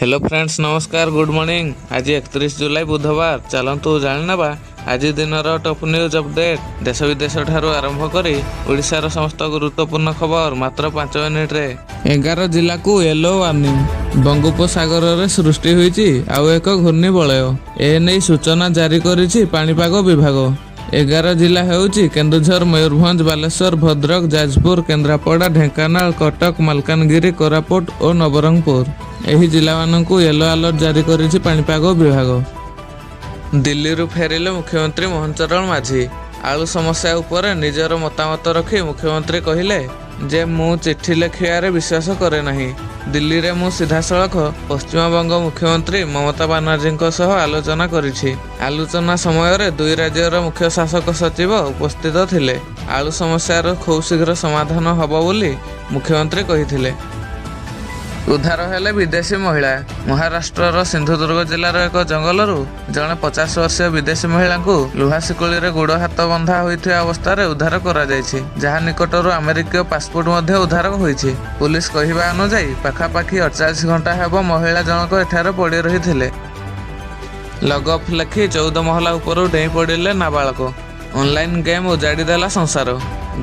Hello friends नमस्कार good morning. आज 31 जुलाई बुधवार चलतु जाणीनवा आज दिन टॉप न्यूज अपडेट। देश विदेश ठारू आरंभ करी ओडिशार समस्त गुरुत्वपूर्ण खबर मात्र 5 मिनिट रे। 11 जिला को येलो वार्निंग। बंगोपसागर रे सृष्टि होईची आउ एक घूर्णिबलय एने सूचना जारी करिछि पाणीपाग विभाग। 11 जिला हेउची केन्दुझर, मयूरभंज, बालेश्वर, भद्रक, जाजपुर, केन्द्रापड़ा, ढेंकानाल, कटक, मालकानगिरी, कोरापुट और नवरंगपुर। एही जिला मानकु येलो अलर्ट जारी करिछि पाणीपाग विभाग। दिल्ली फेरिले मुख्यमंत्री मोहन चरण माझी। आलू समस्या उपर निजर मतामत रखी मुख्यमंत्री कहिले जे मु चिठी लेखिबारे विश्वास करे नाही। दिल्ली रे मु सीधासलख पश्चिमबंग मुख्यमंत्री ममता बानर्जी सह आलोचना करिछि। आलोचना समय रे दुई राज्यर मुख्य शासक सचिव उपस्थित थिले। आलू समस्यार खूब शीघ्र समाधान हब बोली मुख्यमंत्री कहिथिले। उद्धार हेले विदेशी महिला। महाराष्ट्र सिंधुदुर्ग जिलार एक जंगलरू जड़े 50 वर्षीय विदेशी महिला को लुहा शिकुली गोड़ हाथ बंधा होता अवस्था उद्धार करा जायछि, जहाँ निकटरू अमेरिकीय पासपोर्ट मध्य उद्धार होईछि। पुलिस कहवा अनुसार पाखापाखि 48 घंटा हेब महिला जनक एठारे पड़ी रही। लग अफ लेखि 14 महला उपरू डेई पड़े नाबालक। ऑनलाइन गेम उजाड़ीदेला संसार।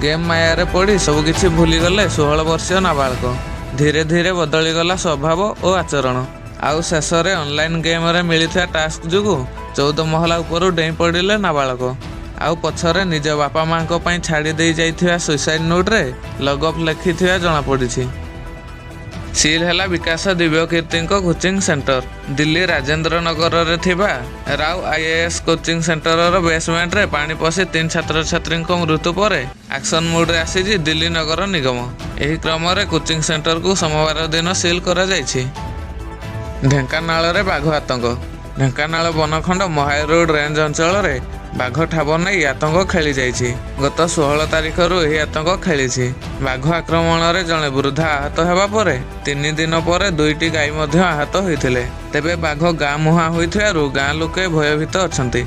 गेम मायारे पड़ी सबकिछि भूलीगले 16 वर्षीय नाबालक। धीरे धीरे बदलीगला स्वभाव और आचरण। आउ शेष में ऑनलाइन गेम रे मिलता टास्क जुगु 14 महला उपरू डेई पड़े नाबालक। आउ पछरे निज बापा माँ छाड़ी दे जाइथिबा सुइसाइड नोट रे लग अफ लिखिथिबा जणा पड़िछि। सील हैला विकास दिव्यकीर्ति कोचिंग सेंटर। दिल्ली राजेंद्र नगर रे थिबा Rao IAS coaching centre basement रे पानी पशि 3 छात्र छात्री मृत्यु पर एक्शन मोड रे आसी दिल्ली नगर निगम। एही क्रम रे कोचिंग सेंटर को सोमवार दिन सील करा जायछि। ढेंकानाल रे बाघ आतंक। ढेंकानाल बनखंड महाय रोड रेंज अंचल रे बाघ ठाब नहीं आतंक खेली जाइछि। गत 16 तारिख यह आतंक खेली। बाघ आक्रमण रे जड़े वृद्धा आहत होगा पर 3 दिन पर 2टी गाई आहत होते। तेबे बाघ गाँ मुहां होइथिबारु गाँ लोके भयभीत अछंती।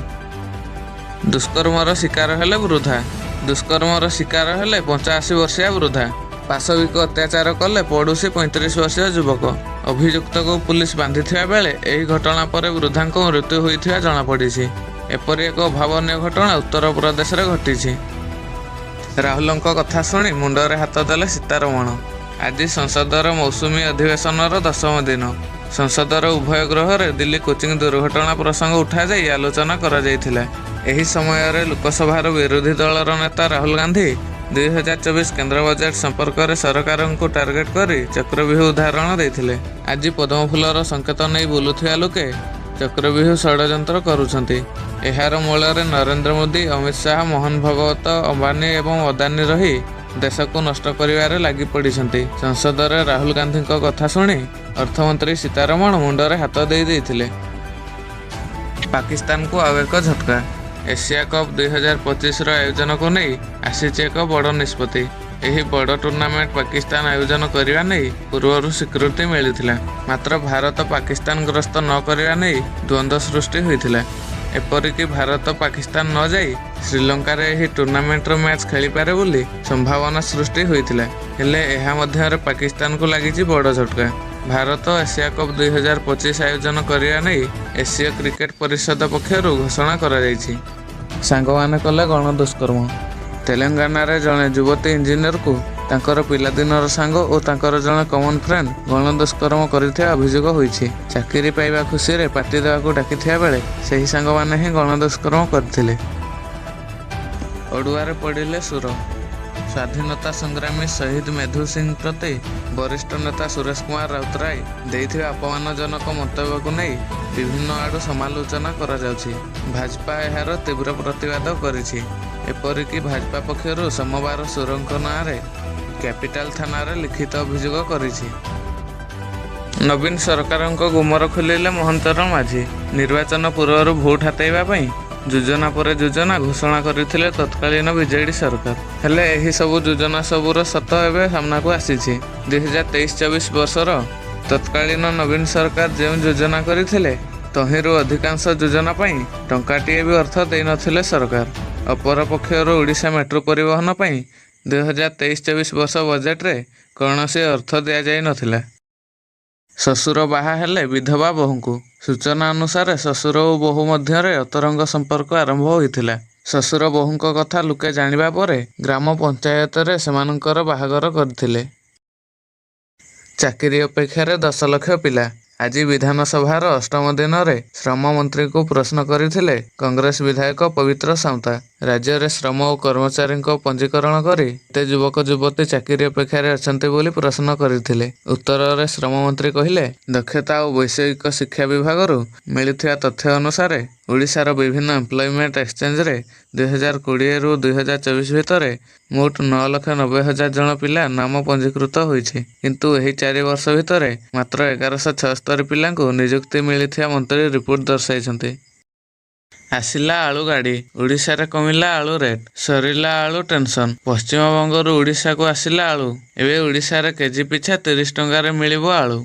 दुष्कर्मर शिकार हेले वृद्धा। दुष्कर्मर शिकार हेले 85 वर्षीय वृद्धा। पाशविक अत्याचार कले पड़ोशी 35 वर्षीय युवक। अभियुक्त को पुलिस बांधिथिबा बेले एही घटना पर वृद्धा मृत्यु होइथिबा जणा पड़िछि। एपरि एक अभावनीय घटना उत्तर प्रदेश रे घटिछि। राहुल कथा शुणी मुंडरे हाथ देले सीतारमण। आज संसदर मौसुमी अधिवेशनर 10म दिन। संसदर उभय गृह रे दिल्ली कोचिंग दुर्घटना प्रसंग उठा जाई आलोचना करा जायथिला। एही समय रे लोकसभार विरोधी दलर नेता राहुल गांधी 2024 केंद्र बजट संपर्क में सरकार को टार्गेट करी चक्रव्यूह उदाहरण देथिले। आज पद्मफूलर संकेत नहीं बुलुथिबा लोके चक्रव्यूह षड्यंत्र करुछंती। एहार मूଳରେ नरेंद्र मोदी, अमित शाह, मोहन भगवत, अंबानी एवं अदानी रही देश को नष्ट करिवारे लागि पड़िछंती। संसद रे राहुल गांधी कथा शुणी अर्थमंत्री सीतारमण मुंडरे हाथ दे देथिले। पाकिस्तान को आउ एक झटका। एशिया कप 2025 आयोजन को नहीं आसीछि एक बड़ निष्पत्ति। एही बड़ टूर्नामेंट पाकिस्तान आयोजन करने नहीं पूर्व स्वीकृति मिलता। मात्र भारत पाकिस्तान ग्रस्त न करने नहीं द्वंद्व सृष्टि होता। एपरिक भारत पाकिस्तान न जाई श्रीलंका रे एही टूर्नामेंट मैच खेली पारे बोली संभावना सृष्टि होता। हेले एहा मध्य पाकिस्तान को लगी बड़ झटका। भारत एशिया कप 2025 आयोजन करने नहीं एशिया क्रिकेट परिषद पक्षर घोषणा करा जायछि। सांगवाने कले गण दुष्कर्म। तेलंगाना रे जड़े युवती इंजीनियर को तांकर पिलादिनर सांग और तांकर जड़े कमन फ्रेंड गण दुष्कर्म करथिबा अभियोग होईछि। चाकरी पाइबा खुशी रे पार्टी देवाक डाकिथिबा बेले सही सांग माने ही गण दुष्कर्म करथिले। ओडुआरे पड़िले सुर। स्वाधीनता संग्रामी शहीद मेधु सिंह प्रति वरिष्ठ नेता सुरेश कुमार राउतराय देइथिबा अपमानजनक मंतव्य को नहीं विभिन्न आड़ू समालोचना करा जाउछि। भाजपा एहार तीव्र प्रतिवाद करिछि। एपरिक भाजपा पक्षर सोमवार सुरंक नारे कैपिटाल थाना रे लिखित अभियोग करिछि। नवीन सरकार गुमर खोलिले मोहन चरण माझी। निर्वाचन पूर्व भोट हातेइबा पई योजना पर योजना घोषणा करथिले तत्कालीन बीजेडी सरकार। हेले एही सबु योजना सबुर सत एबे सामना को आसीछि। 2023-24 वर्षर तत्कालीन नवीन सरकार जो योजना करथिले तहिरु अधिकांश योजना पई टंकाटिए भी अर्थ दे नथिले सरकार। अपर पक्षर ओडिशा मेट्रो परिवहन पई 2023-24 वर्ष बजेट रे कौनसी अर्थ दिया जाय नथिला। ଶ୍ୱଶୁର ବାହା ହେଲେ ବିଧବା ବୋହୂଙ୍କୁ। ସୂଚନା ଅନୁସାରେ ଶ୍ୱଶୁର ଓ ବୋହୂ ମଧ୍ୟରେ ଅନ୍ତରଙ୍ଗ ସମ୍ପର୍କ ଆରମ୍ଭ ହୋଇଥିଲା। ଶ୍ୱଶୁର ବୋହୂଙ୍କ କଥା ଲୋକେ ଜାଣିବା ପରେ ଗ୍ରାମ ପଞ୍ଚାୟତରେ ସେମାନଙ୍କର ବାହାଘର କରିଥିଲେ। ଚାକିରି ଅପେକ୍ଷାରେ 10 ଲକ୍ଷ ପିଲା। ଆଜି ବିଧାନସଭାର ଅଷ୍ଟମ ଦିନରେ ଶ୍ରମ ମନ୍ତ୍ରୀଙ୍କୁ ପ୍ରଶ୍ନ କରିଥିଲେ କଂଗ୍ରେସ ବିଧାୟକ ପବିତ୍ର ସାଉନ୍ତା। ରାଜ୍ୟରେ ଶ୍ରମ ଓ କର୍ମଚାରୀଙ୍କ ପଞ୍ଜୀକରଣ କରି ଏତେ ଯୁବକ ଯୁବତୀ ଚାକିରି ଅପେକ୍ଷାରେ ଅଛନ୍ତି ବୋଲି ପ୍ରଶ୍ନ କରିଥିଲେ। ଉତ୍ତରରେ ଶ୍ରମମନ୍ତ୍ରୀ କହିଲେ, ଦକ୍ଷତା ଓ ବୈଷୟିକ ଶିକ୍ଷା ବିଭାଗରୁ ମିଳିଥିବା ତଥ୍ୟ ଅନୁସାରେ ଓଡ଼ିଶାର ବିଭିନ୍ନ ଏମ୍ପ୍ଲୟମେଣ୍ଟ ଏକ୍ସଚେଞ୍ଜରେ 2020ରୁ 2024 ଭିତରେ ମୋଟ 9,90,000 ଜଣ ପିଲା ନାମ ପଞ୍ଜୀକୃତ ହୋଇଛି। କିନ୍ତୁ ଏହି 4 ବର୍ଷ ଭିତରେ ମାତ୍ର 1176 ପିଲାଙ୍କୁ ନିଯୁକ୍ତି ମିଳିଥିବା ମନ୍ତ୍ରୀ ରିପୋର୍ଟ ଦର୍ଶାଇଛନ୍ତି। ଆସିଲା ଆଳୁ ଗାଡ଼ି, ଓଡ଼ିଶାରେ କମିଲା ଆଳୁ ରେଟ୍, ସରିଲା ଆଳୁ ଟେନସନ୍। ପଶ୍ଚିମବଙ୍ଗରୁ ଓଡ଼ିଶାକୁ ଆସିଲା ଆଳୁ। ଏବେ ଓଡ଼ିଶାରେ କେଜି ପିଛା 30 ଟଙ୍କାରେ ମିଳିବ ଆଳୁ।